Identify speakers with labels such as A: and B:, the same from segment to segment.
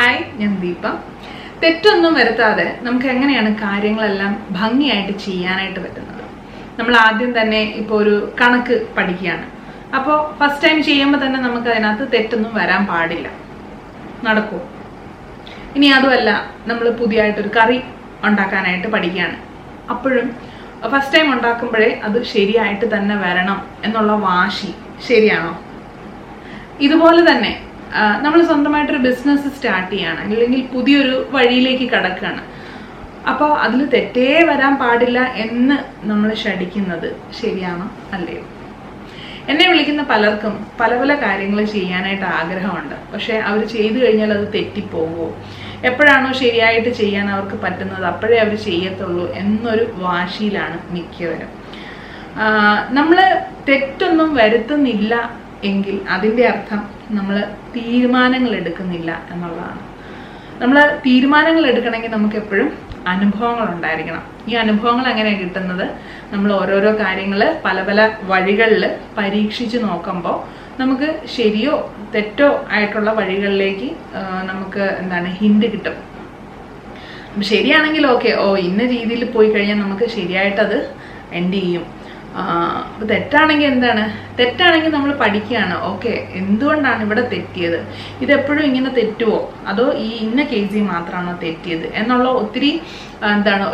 A: Hi, ഞാൻ ദീപ. തെറ്റൊന്നും വരുത്താതെ നമുക്ക് എങ്ങനെയാണ് കാര്യങ്ങളെല്ലാം ഭംഗിയായിട്ട് ചെയ്യാനായിട്ട് പറ്റുന്നത്? നമ്മൾ ആദ്യം തന്നെ ഇപ്പോൾ ഒരു കണക്ക് പഠിക്കുകയാണ്. അപ്പോൾ ഫസ്റ്റ് ടൈം ചെയ്യുമ്പോൾ തന്നെ നമുക്ക് അതിനകത്ത് തെറ്റൊന്നും വരാൻ പാടില്ല. നടക്കുമോ? ഇനി അതുമല്ല, നമ്മൾ പുതിയതായിട്ടൊരു കറി ഉണ്ടാക്കാനായിട്ട് പഠിക്കുകയാണ്. അപ്പോഴും ഫസ്റ്റ് ടൈം ഉണ്ടാക്കുമ്പോഴേ അത് ശരിയായിട്ട് തന്നെ വരണം എന്നുള്ള വാശി ശരിയാണോ? ഇതുപോലെ തന്നെ നമ്മൾ സ്വന്തമായിട്ടൊരു ബിസിനസ് സ്റ്റാർട്ട് ചെയ്യുകയാണ്, അല്ലെങ്കിൽ പുതിയൊരു വഴിയിലേക്ക് കടക്കുകയാണ്. അപ്പോൾ അതിൽ തെറ്റേ വരാൻ പാടില്ല എന്ന് നമ്മൾ ശഠിക്കുന്നത് ശരിയാണോ അല്ലയോ? എന്നെ വിളിക്കുന്ന പലർക്കും പല പല കാര്യങ്ങൾ ചെയ്യാനായിട്ട് ആഗ്രഹമുണ്ട്. പക്ഷേ അവർ ചെയ്തു കഴിഞ്ഞാൽ അത് തെറ്റിപ്പോകുമോ, എപ്പോഴാണോ ശരിയായിട്ട് ചെയ്യാൻ അവർക്ക് പറ്റുന്നത് അപ്പോഴേ അവർ ചെയ്യത്തുള്ളൂ എന്നൊരു വാശിയിലാണ് മിക്കവരും. നമ്മൾ തെറ്റൊന്നും വരുത്തുന്നില്ല എങ്കിൽ അതിൻ്റെ അർത്ഥം നമ്മൾ തീരുമാനങ്ങൾ എടുക്കുന്നില്ല എന്നുള്ളതാണ്. നമ്മൾ തീരുമാനങ്ങൾ എടുക്കണമെങ്കിൽ നമുക്ക് എപ്പോഴും അനുഭവങ്ങൾ ഉണ്ടായിരിക്കണം. ഈ അനുഭവങ്ങൾ എങ്ങനെയാണ് കിട്ടുന്നത്? നമ്മൾ ഓരോരോ കാര്യങ്ങൾ പല പല വഴികളിൽ പരീക്ഷിച്ച് നോക്കുമ്പോൾ നമുക്ക് ശരിയോ തെറ്റോ ആയിട്ടുള്ള വഴികളിലേക്ക് നമുക്ക് ഹിൻഡ് കിട്ടും. ശരിയാണെങ്കിൽ ഓക്കെ, ഇന്ന രീതിയിൽ പോയി കഴിഞ്ഞാൽ നമുക്ക് ശരിയായിട്ടത് എൻഡ് ചെയ്യും. തെറ്റാണെങ്കിൽ തെറ്റാണെങ്കിൽ നമ്മൾ പഠിക്കുകയാണ്. ഓക്കെ, എന്തുകൊണ്ടാണ് ഇവിടെ തെറ്റിയത്, ഇതെപ്പോഴും ഇങ്ങനെ തെറ്റുമോ, അതോ ഈ ഇന്ന കേസിൽ മാത്രമാണോ തെറ്റിയത് എന്നുള്ള ഒത്തിരി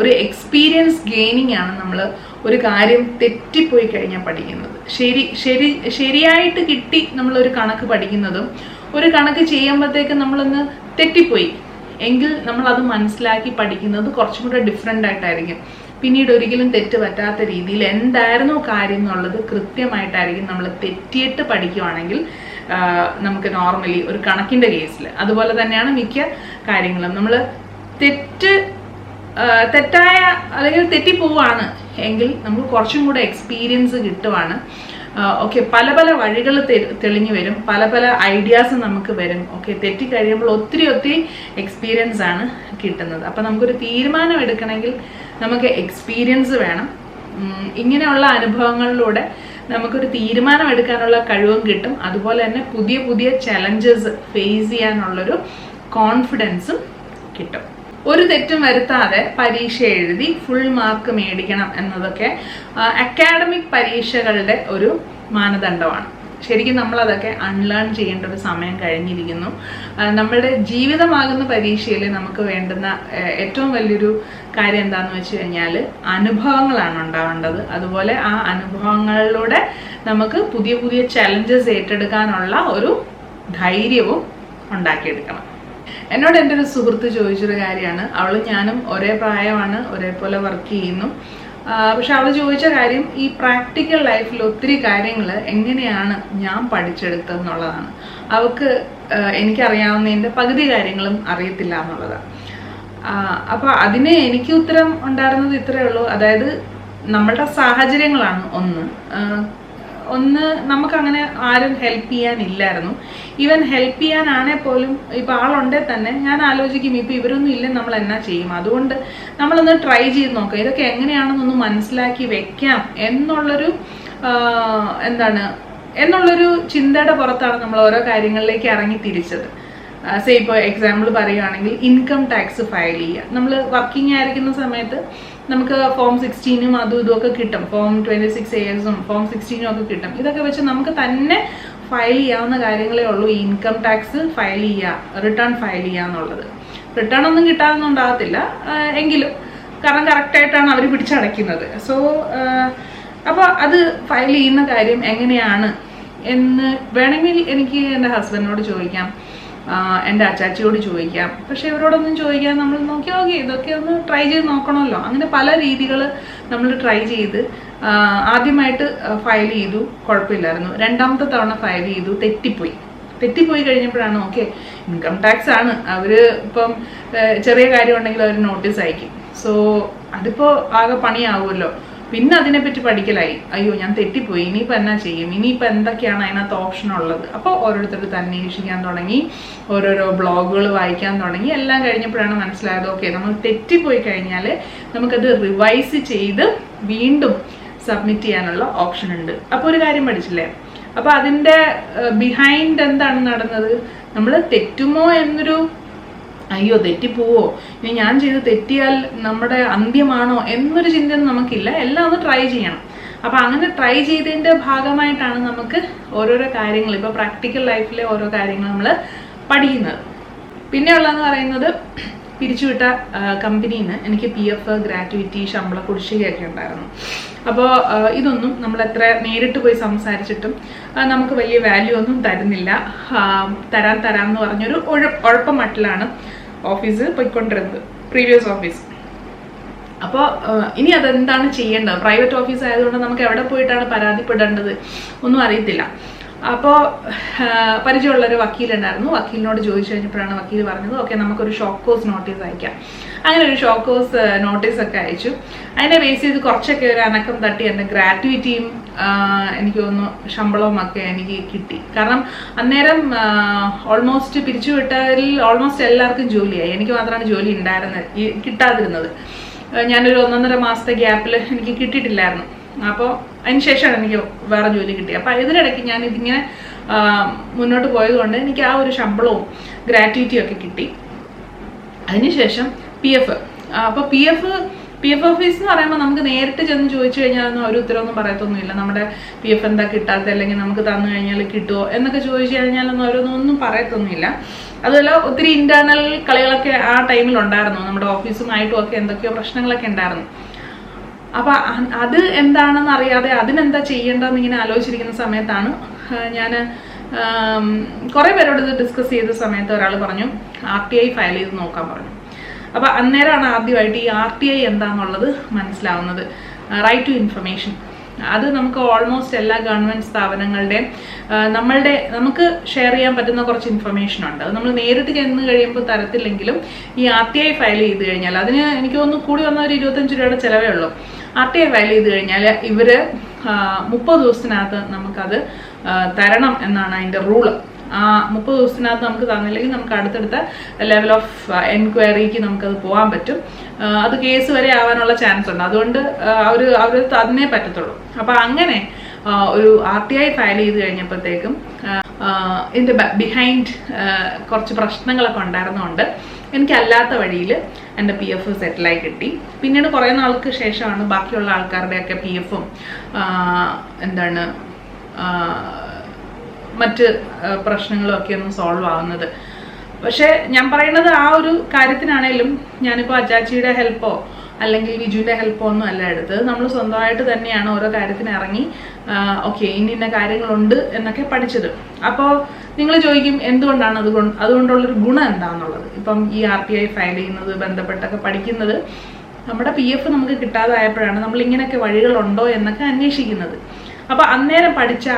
A: ഒരു എക്സ്പീരിയൻസ് ഗെയിനിങ് ആണ് നമ്മൾ ഒരു കാര്യം തെറ്റിപ്പോയി കഴിഞ്ഞാൽ പഠിക്കുന്നത്. ശരിയായിട്ട് കിട്ടി നമ്മളൊരു കണക്ക് പഠിക്കുന്നതും ഒരു കണക്ക് ചെയ്യുമ്പോഴത്തേക്ക് നമ്മളൊന്ന് തെറ്റിപ്പോയി എങ്കിൽ നമ്മളത് മനസ്സിലാക്കി പഠിക്കുന്നത് കുറച്ചും കൂടെ ഡിഫറെൻ്റ് ആയിട്ടായിരിക്കും. പിന്നീട് ഒരിക്കലും തെറ്റ് പറ്റാത്ത രീതിയിൽ എന്തായിരുന്നു കാര്യം എന്നുള്ളത് കൃത്യമായിട്ടായിരിക്കും നമ്മൾ തെറ്റിയിട്ട് പഠിക്കുവാണെങ്കിൽ നമുക്ക് നോർമലി ഒരു കണക്കിൻ്റെ കേസിൽ. അതുപോലെ തന്നെയാണ് മിക്ക കാര്യങ്ങളും. നമ്മൾ തെറ്റായ അല്ലെങ്കിൽ തെറ്റിപ്പോവാണ് എങ്കിൽ നമുക്ക് കുറച്ചും കൂടെ എക്സ്പീരിയൻസ് കിട്ടുവാണ്. ഓക്കെ, പല പല വഴികൾ തെളിഞ്ഞു വരും, പല പല ഐഡിയാസ് നമുക്ക് വരും. ഓക്കെ, തെറ്റിക്കഴിയുമ്പോൾ ഒത്തിരി എക്സ്പീരിയൻസ് ആണ് കിട്ടുന്നത്. അപ്പം നമുക്കൊരു തീരുമാനം എടുക്കണമെങ്കിൽ നമുക്ക് എക്സ്പീരിയൻസ് വേണം. ഇങ്ങനെയുള്ള അനുഭവങ്ങളിലൂടെ നമുക്കൊരു തീരുമാനം എടുക്കാനുള്ള കഴിവും കിട്ടും. അതുപോലെ തന്നെ പുതിയ പുതിയ ചലഞ്ചസ് ഫേസ് ചെയ്യാനുള്ളൊരു കോൺഫിഡൻസും കിട്ടും. ഒരു തെറ്റും വരുത്താതെ പരീക്ഷ എഴുതി ഫുൾ മാർക്ക് മേടിക്കണം എന്നതൊക്കെ അക്കാഡമിക് പരീക്ഷകളുടെ ഒരു മാനദണ്ഡമാണ്. ശരിക്കും നമ്മളതൊക്കെ അൺലേൺ ചെയ്യേണ്ട ഒരു സമയം കഴിഞ്ഞിരിക്കുന്നു. നമ്മളുടെ ജീവിതമാകുന്ന പരീക്ഷയിൽ നമുക്ക് വേണ്ടുന്ന ഏറ്റവും വലിയൊരു കാര്യം എന്താണെന്ന് വെച്ച് കഴിഞ്ഞാൽ അനുഭവങ്ങളാണ് ഉണ്ടാവേണ്ടത്. അതുപോലെ ആ അനുഭവങ്ങളിലൂടെ നമുക്ക് പുതിയ പുതിയ ചലഞ്ചസ് ഏറ്റെടുക്കാനുള്ള ഒരു ധൈര്യവും ഉണ്ടാക്കിയെടുക്കണം. എന്നോട് എൻ്റെ ഒരു സുഹൃത്ത് ചോദിച്ചൊരു കാര്യമാണ്. അവളും ഞാനും ഒരേ പ്രായമാണ്, ഒരേപോലെ വർക്ക് ചെയ്യുന്നു. പക്ഷെ അവൾ ചോദിച്ച കാര്യം ഈ പ്രാക്ടിക്കൽ ലൈഫിൽ ഒത്തിരി കാര്യങ്ങൾ എങ്ങനെയാണ് ഞാൻ പഠിച്ചെടുത്തതെന്നുള്ളതാണ്. അവൾക്ക് എനിക്കറിയാവുന്നതിൻ്റെ പകുതി കാര്യങ്ങളും അറിയത്തില്ല എന്നുള്ളതാണ്. അപ്പോൾ അതിന് എനിക്ക് ഉത്തരം ഉണ്ടായിരുന്നത് ഇത്രയേ ഉള്ളൂ. അതായത് നമ്മളുടെ സാഹചര്യങ്ങളാണ് ഒന്ന് നമുക്കങ്ങനെ ആരും ഹെൽപ്പ് ചെയ്യാനില്ലായിരുന്നു. ഈവൻ ഹെൽപ്പ് ചെയ്യാനാണെ പോലും ഇപ്പം ആളുണ്ടെങ്കിൽ തന്നെ ഞാൻ ആലോചിക്കും, ഇപ്പം ഇവരൊന്നും ഇല്ലെന്ന് നമ്മൾ എന്നാ ചെയ്യും. അതുകൊണ്ട് നമ്മളൊന്ന് ട്രൈ ചെയ്ത് നോക്കാം, ഇതൊക്കെ എങ്ങനെയാണെന്നൊന്ന് മനസ്സിലാക്കി വെക്കാം എന്നുള്ളൊരു എന്നുള്ളൊരു ചിന്തയുടെ പുറത്താണ് നമ്മൾ ഓരോ കാര്യങ്ങളിലേക്ക് ഇറങ്ങി തിരിച്ചത്. ഇപ്പോൾ എക്സാമ്പിൾ പറയുകയാണെങ്കിൽ ഇൻകം ടാക്സ് ഫയൽ ചെയ്യുക. നമ്മൾ വർക്കിംഗ് ആയിരിക്കുന്ന സമയത്ത് നമുക്ക് ഫോം 16 അതും ഇതുമൊക്കെ കിട്ടും. ഫോം 26AS ഫോം 16 ഒക്കെ കിട്ടും. ഇതൊക്കെ വെച്ച് നമുക്ക് തന്നെ ഫയൽ ചെയ്യാവുന്ന കാര്യങ്ങളേ ഉള്ളൂ. ഈ ഇൻകം ടാക്സ് ഫയൽ ചെയ്യുക, റിട്ടേൺ ഫയൽ ചെയ്യുക എന്നുള്ളത്. റിട്ടേൺ ഒന്നും കിട്ടാതൊന്നും ഉണ്ടാകത്തില്ല എങ്കിലും, കാരണം കറക്റ്റായിട്ടാണ് അവർ പിടിച്ചടയ്ക്കുന്നത്. അപ്പോൾ അത് ഫയൽ ചെയ്യുന്ന കാര്യം എങ്ങനെയാണ് എന്ന് വേണമെങ്കിൽ എനിക്ക് എൻ്റെ ഹസ്ബൻഡിനോട് ചോദിക്കാം, എൻ്റെ അച്ചാച്ചിയോട് ചോദിക്കാം. പക്ഷെ ഇവരോടൊന്നും ചോദിക്കാൻ നമ്മൾ നോക്കി ഇതൊക്കെ ഒന്ന് ട്രൈ ചെയ്ത് നോക്കണമല്ലോ. അങ്ങനെ പല രീതികൾ നമ്മൾ ട്രൈ ചെയ്ത് ആദ്യമായിട്ട് ഫയൽ ചെയ്തു, കുഴപ്പമില്ലായിരുന്നു. രണ്ടാമത്തെ തവണ ഫയൽ ചെയ്തു, തെറ്റിപ്പോയി കഴിഞ്ഞപ്പോഴാണ് ഓക്കെ ഇൻകം ടാക്സ് ആണ്, അവർ ഇപ്പം ചെറിയ കാര്യം ഉണ്ടെങ്കിൽ അവർ നോട്ടീസ് അയക്കും. സോ അതിപ്പോൾ ആകെ പണിയാവുമല്ലോ. പിന്നെ അതിനെപ്പറ്റി പഠിക്കലായി, അയ്യോ ഞാൻ തെറ്റിപ്പോയി, ഇനിയിപ്പോൾ എന്നാ ചെയ്യും, ഇനിയിപ്പോൾ എന്തൊക്കെയാണ് അതിനകത്ത് ഓപ്ഷൻ ഉള്ളത്. അപ്പോൾ ഓരോരുത്തർക്ക് അന്വേഷിക്കാൻ തുടങ്ങി, ഓരോരോ ബ്ലോഗുകൾ വായിക്കാൻ തുടങ്ങി. എല്ലാം കഴിഞ്ഞപ്പോഴാണ് മനസ്സിലായത് ഓക്കെ നമ്മൾ തെറ്റിപ്പോയി കഴിഞ്ഞാൽ നമുക്കത് റിവൈസ് ചെയ്ത് വീണ്ടും സബ്മിറ്റ് ചെയ്യാനുള്ള ഓപ്ഷൻ ഉണ്ട്. അപ്പോൾ ഒരു കാര്യം പഠിച്ചില്ലേ? അപ്പോൾ അതിൻ്റെ ബിഹൈൻഡ് എന്താണ് നടന്നത്? നമ്മൾ തെറ്റുമോ എന്നൊരു അയ്യോ തെറ്റിപ്പോവോ, ഇനി ഞാൻ ചെയ്ത് തെറ്റിയാൽ നമ്മുടെ അന്ത്യമാണോ എന്നൊരു ചിന്തയൊന്നും നമുക്കില്ല. എല്ലാം ഒന്ന് ട്രൈ ചെയ്യണം. അപ്പം അങ്ങനെ ട്രൈ ചെയ്തതിൻ്റെ ഭാഗമായിട്ടാണ് നമുക്ക് ഓരോരോ കാര്യങ്ങൾ, ഇപ്പോൾ പ്രാക്ടിക്കൽ ലൈഫിലെ ഓരോ കാര്യങ്ങൾ നമ്മൾ പഠിക്കുന്നത്. പിന്നെ ഉള്ളതെന്ന് പറയുന്നത്, പിരിച്ചുവിട്ട കമ്പനിയിൽ നിന്ന് എനിക്ക് PF, ഗ്രാറ്റുവിറ്റി, ശമ്പള കുടിശ്ശികയൊക്കെ ഉണ്ടായിരുന്നു. അപ്പോൾ ഇതൊന്നും നമ്മൾ എത്ര നേരിട്ട് പോയി സംസാരിച്ചിട്ടും നമുക്ക് വലിയ വാല്യൂ ഒന്നും തരുന്നില്ല. തരാമെന്ന് പറഞ്ഞൊരു ഉഴപ്പം മട്ടിലാണ് ഓഫീസ് പോയിക്കൊണ്ടിരുന്നത്, പ്രീവിയസ് ഓഫീസ്. അപ്പോൾ ഇനി അതെന്താണ് ചെയ്യേണ്ടത്? പ്രൈവറ്റ് ഓഫീസ് ആയതുകൊണ്ട് നമുക്ക് എവിടെ പോയിട്ടാണ് പരാതിപ്പെടേണ്ടത് ഒന്നും അറിയത്തില്ല. അപ്പോൾ പരിചയമുള്ളൊരു വക്കീലുണ്ടായിരുന്നു. വക്കീലിനോട് ചോദിച്ചു കഴിഞ്ഞപ്പോഴാണ് വക്കീൽ പറഞ്ഞത്, ഓക്കെ നമുക്കൊരു ഷോക്ക് കോസ് നോട്ടീസ് അയക്കാം. അങ്ങനെ ഒരു ഷോക്ക് കോസ് നോട്ടീസൊക്കെ അയച്ചു. അതിനെ ബേസ് ചെയ്ത് കുറച്ചൊക്കെ ഒരു അനക്കം തട്ടി എൻ്റെ ഗ്രാറ്റുവിറ്റിയും എനിക്ക് തോന്നുന്നു ശമ്പളവും ഒക്കെ എനിക്ക് കിട്ടി. കാരണം അന്നേരം ഓൾമോസ്റ്റ് പിരിച്ചുവിട്ടതിൽ ഓൾമോസ്റ്റ് എല്ലാവർക്കും ജോലിയായി. എനിക്ക് മാത്രമാണ് ജോലി കിട്ടാതിരുന്നത്. ഞാനൊരു 1.5 മാസത്തെ ഗ്യാപ്പിൽ എനിക്ക് കിട്ടിയിട്ടില്ലായിരുന്നു. അപ്പോൾ അതിന് ശേഷമാണ് എനിക്ക് വേറെ ജോലി കിട്ടിയത്. അപ്പോൾ ഇതിനിടയ്ക്ക് ഞാൻ ഇതിങ്ങനെ മുന്നോട്ട് പോയതുകൊണ്ട് എനിക്ക് ആ ഒരു ശമ്പളവും ഗ്രാറ്റുവിറ്റിയും ഒക്കെ കിട്ടി. അതിനുശേഷം PF. അപ്പോൾ PF ഓഫീസ് എന്ന് പറയുമ്പോൾ നമുക്ക് നേരിട്ട് ചെന്ന് ചോദിച്ചു കഴിഞ്ഞാലൊന്നും ഒരു ഉത്തരവൊന്നും പറയത്തൊന്നുമില്ല. നമ്മുടെ PF എന്താ കിട്ടാത്ത, അല്ലെങ്കിൽ നമുക്ക് തന്നു കഴിഞ്ഞാൽ കിട്ടുമോ എന്നൊക്കെ ചോദിച്ചു കഴിഞ്ഞാലൊന്നും ഓരോന്നൊന്നും പറയത്തൊന്നുമില്ല. അതുപോലെ ഒത്തിരി ഇന്റേണൽ കളികളൊക്കെ ആ ടൈമിലുണ്ടായിരുന്നു. നമ്മുടെ ഓഫീസുമായിട്ടും ഒക്കെ എന്തൊക്കെയോ പ്രശ്നങ്ങളൊക്കെ ഉണ്ടായിരുന്നു. അപ്പം അത് എന്താണെന്ന് അറിയാതെ അതിനെന്താ ചെയ്യേണ്ടതെന്ന് ഇങ്ങനെ ആലോചിച്ചിരിക്കുന്ന സമയത്താണ് ഞാൻ കുറേ പേരോട് ഇത് ഡിസ്കസ് ചെയ്ത സമയത്ത് ഒരാൾ പറഞ്ഞു RTI ഫയൽ ചെയ്ത് നോക്കാൻ പറഞ്ഞു. അപ്പം അന്നേരമാണ് ആദ്യമായിട്ട് ഈ RTI എന്താണെന്നുള്ളത് മനസ്സിലാവുന്നത്. Right to information. അത് നമുക്ക് ഓൾമോസ്റ്റ് എല്ലാ ഗവൺമെൻറ് സ്ഥാപനങ്ങളുടെയും നമുക്ക് ഷെയർ ചെയ്യാൻ പറ്റുന്ന കുറച്ച് ഇൻഫർമേഷൻ ഉണ്ട്. അത് നമ്മൾ നേരിട്ട് ചെന്ന് കഴിയുമ്പോൾ തരത്തില്ലെങ്കിലും ഈ RTI ഫയൽ ചെയ്ത് കഴിഞ്ഞാൽ അതിന് എനിക്ക് തോന്നുന്നു കൂടി വന്ന ഒരു 25 രൂപയുടെ ചിലവേ ഉള്ളൂ. RTI ഫയൽ ചെയ്ത് കഴിഞ്ഞാൽ ഇവർ 30 ദിവസത്തിനകത്ത് നമുക്കത് തരണം എന്നാണ് അതിൻ്റെ റൂള്. 30 ദിവസത്തിനകത്ത് നമുക്ക് തന്നില്ലെങ്കിൽ നമുക്ക് അടുത്തടുത്ത ലെവൽ ഓഫ് എൻക്വയറിക്ക് നമുക്കത് പോകാൻ പറ്റും. അത് കേസ് വരെ ആവാനുള്ള ചാൻസ് ഉണ്ട്. അതുകൊണ്ട് അവർ തന്നേ പറ്റത്തുള്ളൂ. അപ്പം അങ്ങനെ ഒരു RTI ഫയൽ ചെയ്ത് കഴിഞ്ഞപ്പോഴത്തേക്കും ഇതിൻ്റെ ബിഹൈൻഡ് കുറച്ച് പ്രശ്നങ്ങളൊക്കെ ഉണ്ടായിരുന്നതുകൊണ്ട് എനിക്കല്ലാത്ത വഴിയിൽ എൻ്റെ PF സെറ്റിലായി കിട്ടി. പിന്നീട് കുറേ നാൾക്ക് ശേഷമാണ് ബാക്കിയുള്ള ആൾക്കാരുടെയൊക്കെ PFും മറ്റ് പ്രശ്നങ്ങളും ഒക്കെ ഒന്ന് സോൾവ് ആവുന്നത്. പക്ഷേ ഞാൻ പറയുന്നത് ആ ഒരു കാര്യത്തിനാണേലും ഞാനിപ്പോൾ അച്ചാച്ചിയുടെ ഹെൽപ്പോ അല്ലെങ്കിൽ വിജുവിൻ്റെ ഹെൽപ്പോ ഒന്നും അല്ല എടുത്തത്. നമ്മൾ സ്വന്തമായിട്ട് തന്നെയാണ് ഓരോ കാര്യത്തിന് ഇറങ്ങി ഓക്കെ ഇന്ന കാര്യങ്ങളുണ്ട് എന്നൊക്കെ പഠിച്ചത്. അപ്പോൾ നിങ്ങൾ ചോദിക്കും എന്തുകൊണ്ടാണ് അതുകൊണ്ടുള്ളൊരു ഗുണം എന്താണെന്നുള്ളത്. ഇപ്പം ഈ RTI ഫയൽ ചെയ്യുന്നത്, ബന്ധപ്പെട്ടൊക്കെ പഠിക്കുന്നത്, നമ്മുടെ PF നമുക്ക് കിട്ടാതായപ്പോഴാണ് നമ്മൾ ഇങ്ങനെയൊക്കെ വഴികളുണ്ടോ എന്നൊക്കെ അന്വേഷിക്കുന്നത്. അപ്പോൾ അന്നേരം പഠിച്ച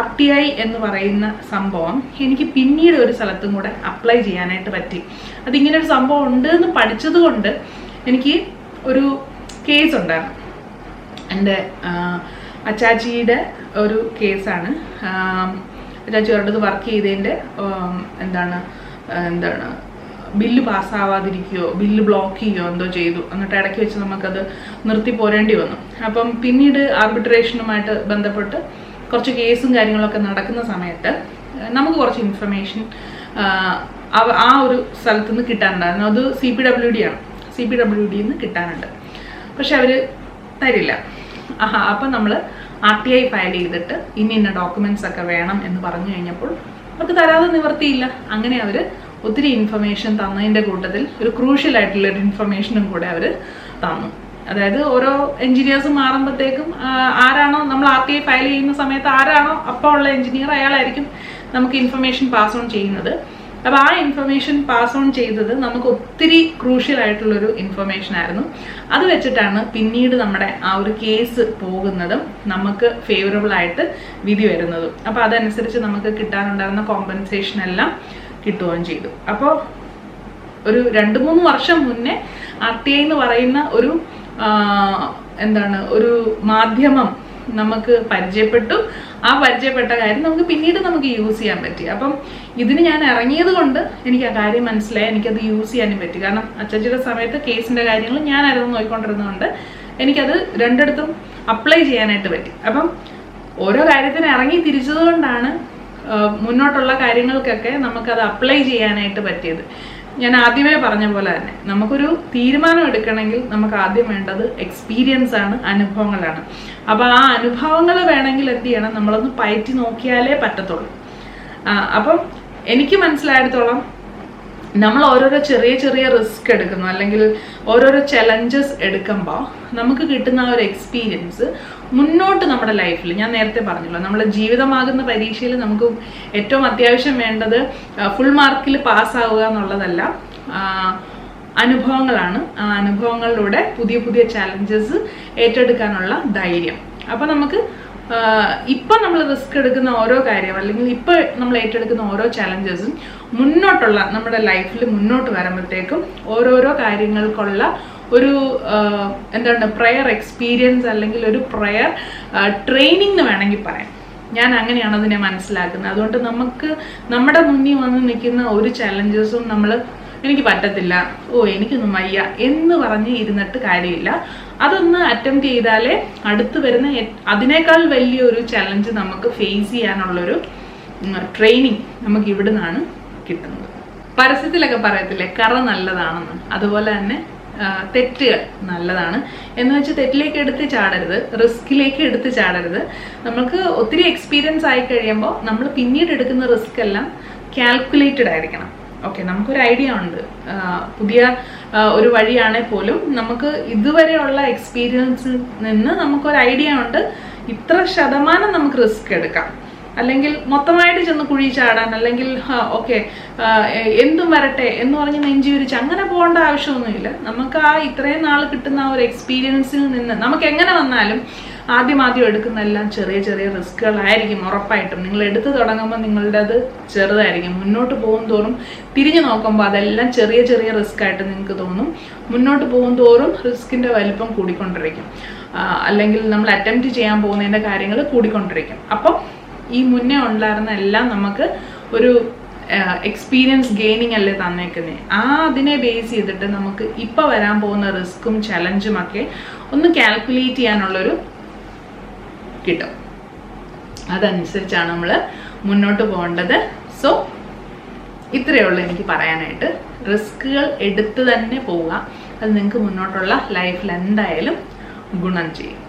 A: RTI എന്ന് പറയുന്ന സംഭവം എനിക്ക് പിന്നീട് ഒരു സ്ഥലത്തും കൂടെ അപ്ലൈ ചെയ്യാനായിട്ട് പറ്റി. അതിങ്ങനെ ഒരു സംഭവം ഉണ്ട് എന്ന് പഠിച്ചത് കൊണ്ട് എനിക്ക് ഒരു കേസ് ഉണ്ടായിരുന്നു. എൻ്റെ അച്ചാച്ചിയുടെ ഒരു കേസാണ്. അച്ചാച്ചി ഒരിടത്ത് വർക്ക് ചെയ്തതിൻ്റെ ബില്ല് പാസ്സാവാതിരിക്കുകയോ ബില്ല് ബ്ലോക്ക് ചെയ്യുകയോ എന്തോ ചെയ്തു. എന്നിട്ട് ഇടയ്ക്ക് വെച്ച് നമുക്കത് നിർത്തി പോരേണ്ടി വന്നു. അപ്പം പിന്നീട് ആർബിട്രേഷനുമായിട്ട് ബന്ധപ്പെട്ട് കുറച്ച് കേസും കാര്യങ്ങളൊക്കെ നടക്കുന്ന സമയത്ത് നമുക്ക് കുറച്ച് ഇൻഫർമേഷൻ ആ ഒരു സ്ഥലത്തു നിന്ന് കിട്ടാനുണ്ടായിരുന്നു. അത് CPWD ആണ്. CPWD നിന്ന് കിട്ടാനുണ്ട്. പക്ഷെ അവർ തരില്ല. അപ്പം നമ്മൾ RTI ഫയൽ ചെയ്തിട്ട് ഇന്ന ഡോക്യുമെൻറ്റ്സ് ഒക്കെ വേണം എന്ന് പറഞ്ഞു കഴിഞ്ഞപ്പോൾ അവർക്ക് തരാതെ നിവർത്തിയില്ല. അങ്ങനെ അവർ ഒത്തിരി ഇൻഫർമേഷൻ തന്നതിൻ്റെ കൂട്ടത്തിൽ ഒരു ക്രൂഷ്യൽ ആയിട്ടുള്ളൊരു ഇൻഫർമേഷനും കൂടെ അവർ തന്നു. അതായത് ഓരോ എഞ്ചിനീയേഴ്സ് മാറുമ്പോഴത്തേക്കും ആരാണോ നമ്മൾ RTI ഫയൽ ചെയ്യുന്ന സമയത്ത് ആരാണോ അപ്പോൾ ഉള്ള എഞ്ചിനീയർ അയാളായിരിക്കും നമുക്ക് ഇൻഫർമേഷൻ പാസ് ഓൺ ചെയ്യുന്നത്. അപ്പോൾ ആ ഇൻഫർമേഷൻ പാസ് ഓൺ ചെയ്തത് നമുക്ക് ഒത്തിരി ക്രൂഷ്യൽ ആയിട്ടുള്ളൊരു ഇൻഫർമേഷൻ ആയിരുന്നു. അത് വെച്ചിട്ടാണ് പിന്നീട് നമ്മുടെ ആ ഒരു കേസ് പോകുന്നതും നമുക്ക് ഫേവറബിൾ ആയിട്ട് വിധി വരുന്നതും. അപ്പോൾ അതനുസരിച്ച് നമുക്ക് കിട്ടാനുണ്ടായിരുന്ന കോമ്പൻസേഷൻ എല്ലാം കിട്ടുകയും ചെയ്തു. അപ്പോൾ ഒരു 2-3 വർഷം മുന്നേ RTI എന്ന് പറയുന്ന ഒരു ഒരു മാധ്യമം നമുക്ക് പരിചയപ്പെട്ടു. ആ പരിചയപ്പെട്ട കാര്യം നമുക്ക് യൂസ് ചെയ്യാൻ പറ്റി. അപ്പം ഇതിന് ഞാൻ ഇറങ്ങിയത് കൊണ്ട് എനിക്ക് ആ കാര്യം മനസ്സിലായി. എനിക്കത് യൂസ് ചെയ്യാനും പറ്റി. കാരണം അച്ചാച്ചിയുടെ സമയത്ത് കേസിൻ്റെ കാര്യങ്ങൾ ഞാനായിരുന്നു നോക്കിക്കൊണ്ടിരുന്നതുകൊണ്ട് എനിക്കത് രണ്ടിടത്തും അപ്ലൈ ചെയ്യാനായിട്ട് പറ്റി. അപ്പം ഓരോ കാര്യത്തിന് ഇറങ്ങി തിരിച്ചത് കൊണ്ടാണ് മുന്നോട്ടുള്ള കാര്യങ്ങൾക്കൊക്കെ നമുക്കത് അപ്ലൈ ചെയ്യാനായിട്ട് പറ്റിയത്. ഞാൻ ആദ്യമേ പറഞ്ഞ പോലെ തന്നെ നമുക്കൊരു തീരുമാനം എടുക്കണമെങ്കിൽ നമുക്ക് ആദ്യം വേണ്ടത് എക്സ്പീരിയൻസ് ആണ്, അനുഭവങ്ങളാണ്. അപ്പോൾ ആ അനുഭവങ്ങൾ വേണമെങ്കിൽ എന്ത് ചെയ്യണം, നമ്മളൊന്ന് പയറ്റി നോക്കിയാലേ പറ്റത്തുള്ളൂ. അപ്പം എനിക്ക് മനസ്സിലായിടത്തോളം നമ്മൾ ഓരോരോ ചെറിയ ചെറിയ റിസ്ക് എടുക്കുന്നു, അല്ലെങ്കിൽ ഓരോരോ ചലഞ്ചസ് എടുക്കുമ്പോൾ നമുക്ക് കിട്ടുന്ന ആ ഒരു എക്സ്പീരിയൻസ് മുന്നോട്ട് നമ്മുടെ ലൈഫിൽ, ഞാൻ നേരത്തെ പറഞ്ഞല്ലോ, നമ്മുടെ ജീവിതമാകുന്ന പരീക്ഷയിൽ നമുക്ക് ഏറ്റവും അത്യാവശ്യം വേണ്ടത് ഫുൾ മാർക്കിൽ പാസ്സാവുക എന്നുള്ളതല്ല, അനുഭവങ്ങളാണ്. ആ അനുഭവങ്ങളിലൂടെ പുതിയ പുതിയ ചലഞ്ചസ് ഏറ്റെടുക്കാനുള്ള ധൈര്യം. അപ്പം നമുക്ക് ഇപ്പം നമ്മൾ റിസ്ക് എടുക്കുന്ന ഓരോ കാര്യം, അല്ലെങ്കിൽ ഇപ്പം നമ്മൾ ഏറ്റെടുക്കുന്ന ഓരോ ചലഞ്ചസും മുന്നോട്ടുള്ള നമ്മുടെ ലൈഫിൽ മുന്നോട്ട് വരുമ്പോഴത്തേക്കും ഓരോരോ കാര്യങ്ങൾക്കുള്ള ഒരു പ്രയർ എക്സ്പീരിയൻസ്, അല്ലെങ്കിൽ ഒരു പ്രയർ ട്രെയിനിങ് എന്ന് വേണമെങ്കിൽ പറയാം. ഞാൻ അങ്ങനെയാണ് അതിനെ മനസ്സിലാക്കുന്നത്. അതുകൊണ്ട് നമുക്ക് നമ്മുടെ മുന്നിൽ വന്ന് നിൽക്കുന്ന ഒരു ചലഞ്ചസും നമ്മൾ എനിക്ക് പറ്റത്തില്ല, എനിക്കൊന്നും വയ്യ എന്ന് പറഞ്ഞ് ഇരുന്നിട്ട് കാര്യമില്ല. അതൊന്ന് അറ്റംപ്റ്റ് ചെയ്താലേ അടുത്ത് വരുന്ന അതിനേക്കാൾ വലിയൊരു ചലഞ്ച് നമുക്ക് ഫേസ് ചെയ്യാനുള്ളൊരു ട്രെയിനിങ് നമുക്ക് ഇവിടെ നിന്നാണ് കിട്ടുന്നത്. പരസ്യത്തിലൊക്കെ പറയത്തില്ലേ കറ നല്ലതാണെന്ന്, അതുപോലെ തന്നെ തെറ്റുകൾ നല്ലതാണ് എന്ന് വെച്ച് തെറ്റിലേക്ക് എടുത്ത് ചാടരുത്, റിസ്കിലേക്ക് എടുത്ത് ചാടരുത്. നമുക്ക് ഒത്തിരി എക്സ്പീരിയൻസ് ആയി കഴിയുമ്പോൾ നമ്മൾ പിന്നീട് എടുക്കുന്ന റിസ്ക് എല്ലാം കാൽക്കുലേറ്റഡ് ആയിരിക്കണം. ഓക്കെ, നമുക്കൊരു ഐഡിയ ഉണ്ട്, പുതിയ ഒരു വഴിയാണെങ്കിൽ പോലും നമുക്ക് ഇതുവരെയുള്ള എക്സ്പീരിയൻസിൽ നിന്ന് നമുക്കൊരു ഐഡിയ ഉണ്ട്, ഇത്ര ശതമാനം നമുക്ക് റിസ്ക് എടുക്കാം. അല്ലെങ്കിൽ മൊത്തമായിട്ട് ചെന്ന് കുഴി ചാടാൻ, അല്ലെങ്കിൽ ഓക്കെ എന്തും വരട്ടെ എന്ന് പറഞ്ഞ് നെഞ്ചി വിരിച്ച് അങ്ങനെ പോകേണ്ട ആവശ്യമൊന്നുമില്ല. നമുക്ക് ആ ഇത്രയും നാൾ കിട്ടുന്ന ആ ഒരു എക്സ്പീരിയൻസിൽ നിന്ന് നമുക്ക് എങ്ങനെ വന്നാലും ആദ്യം എടുക്കുന്ന എല്ലാം ചെറിയ ചെറിയ റിസ്കുകളായിരിക്കും ഉറപ്പായിട്ടും. നിങ്ങൾ എടുത്തു തുടങ്ങുമ്പോൾ നിങ്ങളുടെ അത് ചെറുതായിരിക്കും, മുന്നോട്ട് പോകും തോറും തിരിഞ്ഞു നോക്കുമ്പോൾ അതെല്ലാം ചെറിയ ചെറിയ റിസ്ക് ആയിട്ട് നിങ്ങൾക്ക് തോന്നും. മുന്നോട്ട് പോകും തോറും റിസ്കിൻ്റെ വലിപ്പം കൂടിക്കൊണ്ടിരിക്കും, അല്ലെങ്കിൽ നമ്മൾ അറ്റംപ്റ്റ് ചെയ്യാൻ പോകുന്നതിൻ്റെ കാര്യങ്ങൾ കൂടിക്കൊണ്ടിരിക്കും. അപ്പം ഈ മുന്നേ ഉണ്ടായിരുന്ന എല്ലാം നമുക്ക് ഒരു എക്സ്പീരിയൻസ് ഗെയിനിങ് അല്ലേ തന്നേക്കുന്നത്. അതിനെ ബേസ് ചെയ്തിട്ട് നമുക്ക് ഇപ്പം വരാൻ പോകുന്ന റിസ്ക്കും ചലഞ്ചും ഒക്കെ ഒന്ന് കാൽക്കുലേറ്റ് ചെയ്യാനുള്ളൊരു കിട്ടും. അതനുസരിച്ചാണ് നമ്മൾ മുന്നോട്ട് പോകേണ്ടത്. സോ ഇത്രയേ ഉള്ളൂ എനിക്ക് പറയാനായിട്ട്. റിസ്കുകൾ എടുത്ത് തന്നെ പോവുക, അത് നിങ്ങൾക്ക് മുന്നോട്ടുള്ള ലൈഫിൽ എന്തായാലും ഗുണം ചെയ്യും.